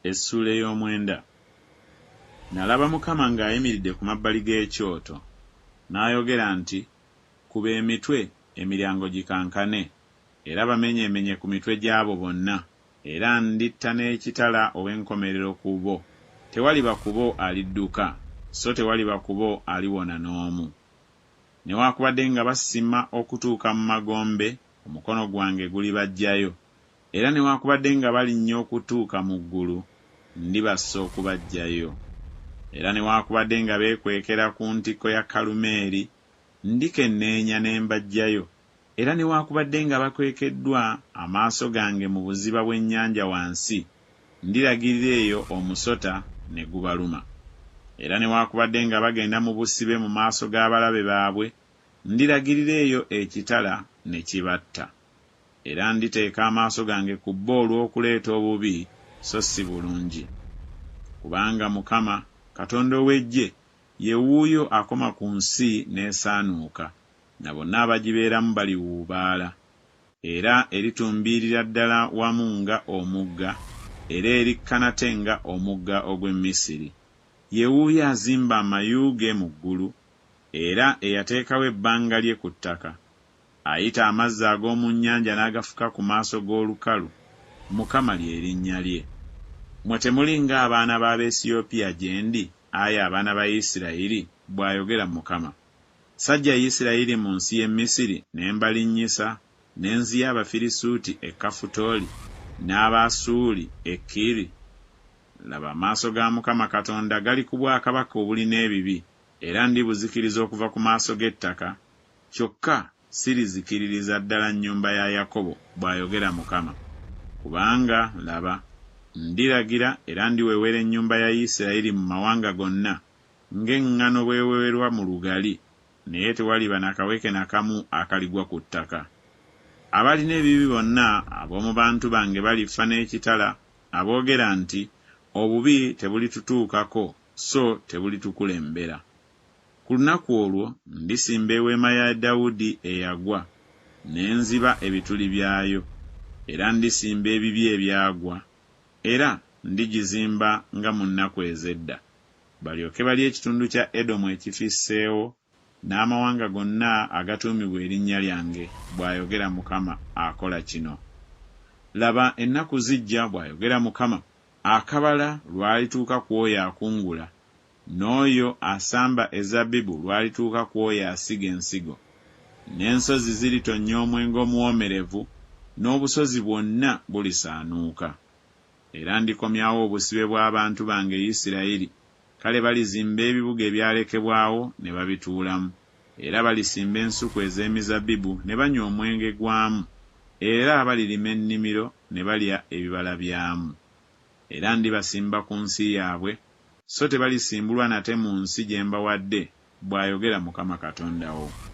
Essula ey'omwenda. Nalaba Mukama ng'ayimiridde ku mabbali g'ekyoto, n'ayogera nti, kuba emitwe emiryango gikankane, era bamenyeemenye ku mitwe gy'abo bonna, era nditta n'ekitala ow'enkomerero ku bo. Tewaliba ku bo alidduka, so tewaliba ku bo aliwona n'omu. Newaakubadde nga basima okutuuka mu magombe, omukono gwange gulibaggyayo, era newaakubadde nga balinnya okutuuka mu ggulu, ndibassa okubaggyayo. Era newaakubadde nga beekwekera ku ntikko ya Kalumeeri, ndikenneenya ne mbaggyayo. Era newaakubadde nga bakwekeddwa amaaso gange mu buziba bw'ennyanja wansi, ndiragirira eyo omusota ne gubaluma. Era newaakubadde nga bagenda mu busibe mu maaso g'abalabe baabwe, ndiragirira eyo ekitala ne kibatta. Era nditeeka amaaso gange ku bo olw'okuleeta obubi, so si bulungi. Kubanga Mukama, Katonda ow'Eggye, ye wuuyo akoma ku nsi n'esaanuuka, na bonna abagibeeramu baliwuubaala. Era eritumbiirira ddala wamu nga omugga, era erikkanate nga omugga ogw'e Misiri. Ye wuuyo azimba amayu ge mu ggulu, era eyateekawo ebbanga lye ku ttaka. Ayita amazzi ag'omu nnyanja n'agafuka ku maaso g'olukalu. Mukama lye linnya lye. Mmwe temuli ng'abaana b'Abeesiyopiya gye ndi, ayi abaana ba Isirayiri, bw'ayogera Mukama. Sajja Isirayiri mu nsi y'e Misiri ne mbalinnyisa, ne nziya Abafirisuuti e Kafutooli, n'Abasuuli e Kiri. Laba amaaso ga Mukama Katonda gali ku bwakabaka obulina ebibi, era ndibuzikiriza okuva ku maaso g'ettaka, kyokka sirizikiririza ddala nnyumba ya Yakobo, bw'ayogera Mukama. Kubanga laba, ndiragira era ndiweewera ennyumba ya Isirayiri mu mawanga gonna, ng'eŋŋaano bweweerwa mu lugali, naye tewaliba nakaweke nakamu akaligwa ku ttaka. Abalina ebibi bonna ab'omu bantu bange balifa n'ekitala, aboogera nti, obubi tebulitutuukako, so tebulitukulembera. Ku lunaku olwo ndisimba eweema ya Dawudi eyagwa, ne nziba ebituli byayo, era ndisimba ebibi ebyagwa, era ndigizimba nga mu nnaku ez'edda. Balyoke balye ekitundu kya Edomu ekifisseewo, n'amawanga gonna agatuumibwa erinnya lyange, bw'ayogera Mukama akola kino. Laba ennaku zijja, bw'ayogera Mukama, akabala lwalituuka ku oyo akungula, n'oyo asamba ezabbibu lwalituuka ku oyo asiga ensigo. N'ensozi ziritonnya omwenge omuwoomerevu, n'obusozi bwonna bulisaanuuka. Era ndikomyawo obusibe bw'abantu bange Isirayiri, kale balizimba ebibuga ebyalekebwawo ne babituulamu, era balisimba ensuku ez'emizabbibu ne banywa omwenge gwamu, era balirima ennimiro ne balya ebibala byamu. Era ndibasimba ku nsi yaabwe, so tebalisimbulwa nate mu nsi gye mbawadde, bw'ayogera Mukama Katonda wo.